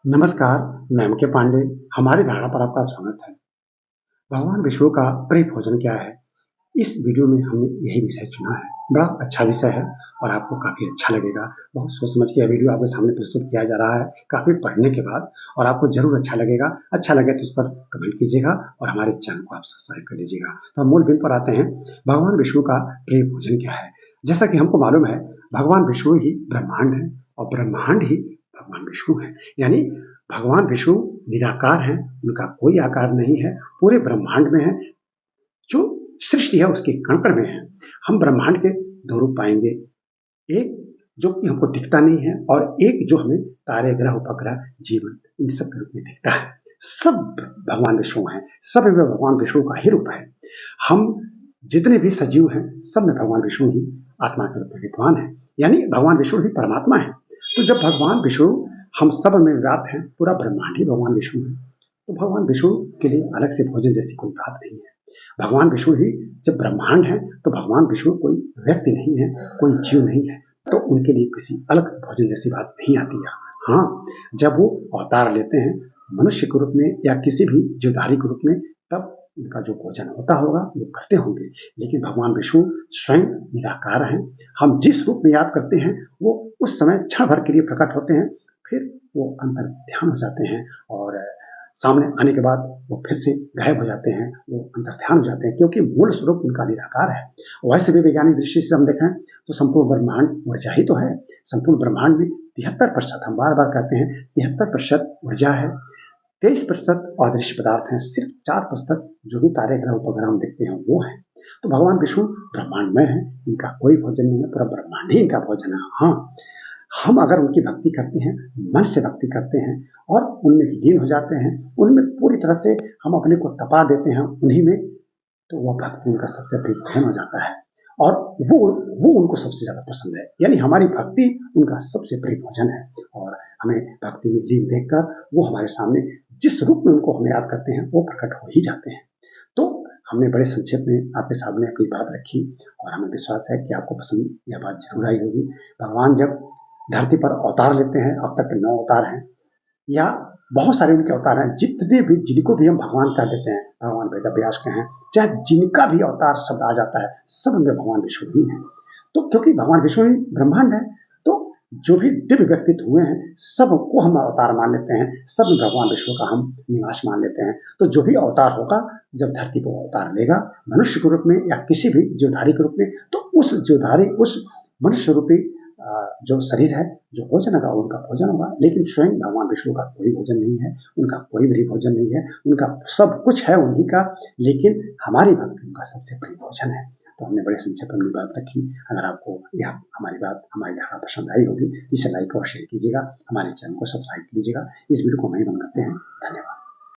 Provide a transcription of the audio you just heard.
नमस्कार, मैं एम के पांडे। हमारी धारणा पर आपका स्वागत है। भगवान विष्णु का प्रिय भोजन क्या है? इस वीडियो में हमने यही विषय चुना है। बड़ा अच्छा विषय है और आपको काफ़ी अच्छा लगेगा। बहुत सोच समझ के यह वीडियो आपके सामने प्रस्तुत किया जा रहा है, काफ़ी पढ़ने के बाद, और आपको ज़रूर अच्छा लगेगा। अच्छा लगे तो इस पर कमेंट कीजिएगा और हमारे चैनल को आप सब्सक्राइब कर लीजिएगा। तो हम मूल बिंदु पर आते हैं। भगवान विष्णु का प्रिय भोजन क्या है? जैसा कि हमको मालूम है, भगवान विष्णु ही ब्रह्मांड है और ब्रह्मांड ही भगवान विष्णु है। यानी भगवान विष्णु निराकार हैं, उनका कोई आकार नहीं है, पूरे ब्रह्मांड में है। जो सृष्टि है उसके कण-कण में है। हम ब्रह्मांड के 2 रूप पाएँगे, एक जो कि हमको दिखता नहीं है और एक जो हमें तारे, ग्रह, उपग्रह, जीवन इन सब के रूप में दिखता है। सब भगवान विष्णु हैं, सब में भगवान विष्णु का ही रूप है। हम जितने भी सजीव हैं, सब में भगवान विष्णु ही आत्मा के रूप में विद्यमान है, यानी भगवान विष्णु ही परमात्मा है। तो जब भगवान विष्णु हम सब में व्याप्त हैं, पूरा ब्रह्मांड ही भगवान विष्णु है, तो भगवान विष्णु के लिए अलग से भोजन जैसी कोई बात नहीं है। भगवान विष्णु ही जब ब्रह्मांड है, तो भगवान विष्णु कोई व्यक्ति नहीं है, कोई जीव नहीं है, तो उनके लिए किसी अलग भोजन जैसी बात नहीं आती है। हाँ, जब वो अवतार लेते हैं मनुष्य के रूप में या किसी भी जीवधारी के रूप में, तब उनका जो भोजन होता होगा वो करते होंगे। लेकिन भगवान विष्णु स्वयं निराकार हैं। हम जिस रूप में याद करते हैं वो उस समय क्षण भर के लिए प्रकट होते हैं, फिर वो अंतर ध्यान हो जाते हैं और सामने आने के बाद वो फिर से गायब हो जाते हैं, वो अंतर्ध्यान हो जाते हैं, क्योंकि मूल स्वरूप उनका निराकार है। वैसे भी वैज्ञानिक दृष्टि से हम देखें तो संपूर्ण ब्रह्मांड ऊर्जा ही तो है। संपूर्ण ब्रह्मांड में 73%, हम बार-बार कहते हैं 73% ऊर्जा है, 23% अदृश्य पदार्थ हैं, सिर्फ 4% जो भी तारे, ग्रह, उपग्रह हम देखते हैं वो हैं। तो भगवान विष्णु ब्रह्मांडमय हैं, इनका कोई भोजन नहीं है, पूरा ब्रह्मांड ही इनका भोजन है। हाँ, हम अगर उनकी भक्ति करते हैं, मन से भक्ति करते हैं और उनमें लीन हो जाते हैं, उनमें पूरी तरह से हम अपने को तपा देते हैं उन्हीं में, तो वह भक्ति उनका सबसे प्रिय भोजन हो जाता है और वो उनको सबसे ज़्यादा पसंद है। यानी हमारी भक्ति उनका सबसे प्रिय भोजन है और हमें भक्ति में लीन देखकर वो हमारे सामने जिस रूप में उनको हम याद करते हैं, वो प्रकट हो ही जाते हैं। तो हमने बड़े संक्षेप में आपके सामने अपनी बात रखी और हमें विश्वास है कि आपको पसंद यह बात ज़रूर आई होगी। भगवान जब धरती पर अवतार लेते हैं, अब तक 9 अवतार हैं या बहुत सारे उनके अवतार हैं, जितने भी जिनको भी हम भगवान कह देते हैं, भगवान वेदव्यास के हैं, चाहे जिनका भी अवतार शब्द आ जाता है, सब में भगवान विष्णु ही हैं। तो क्योंकि भगवान विष्णु ही ब्रह्मांड है, तो जो भी दिव्य व्यक्तित्व हुए हैं, सबको हम अवतार मान लेते हैं, सब में भगवान विष्णु का हम निवास मान लेते हैं। तो जो भी अवतार होगा, जब धरती पर अवतार लेगा, मनुष्य के रूप में या किसी भी जीवधारी के रूप में, तो उस जीवधारी, उस मनुष्य रूपी जो शरीर है, जो भोजन होगा उनका भोजन होगा। लेकिन स्वयं भगवान विष्णु का कोई भोजन नहीं है, उनका कोई भी भोजन नहीं है, उनका सब कुछ है उन्हीं का, लेकिन हमारी भक्ति उनका सबसे प्रिय भोजन है। तो हमने बड़े संक्षेप में बात रखी। अगर आपको यह हमारी बात, हमारी धारणा पसंद आई होगी, इसे लाइक और शेयर कीजिएगा, हमारे चैनल को सब्सक्राइब कीजिएगा। इस वीडियो को वहीं बंद करते हैं। धन्यवाद।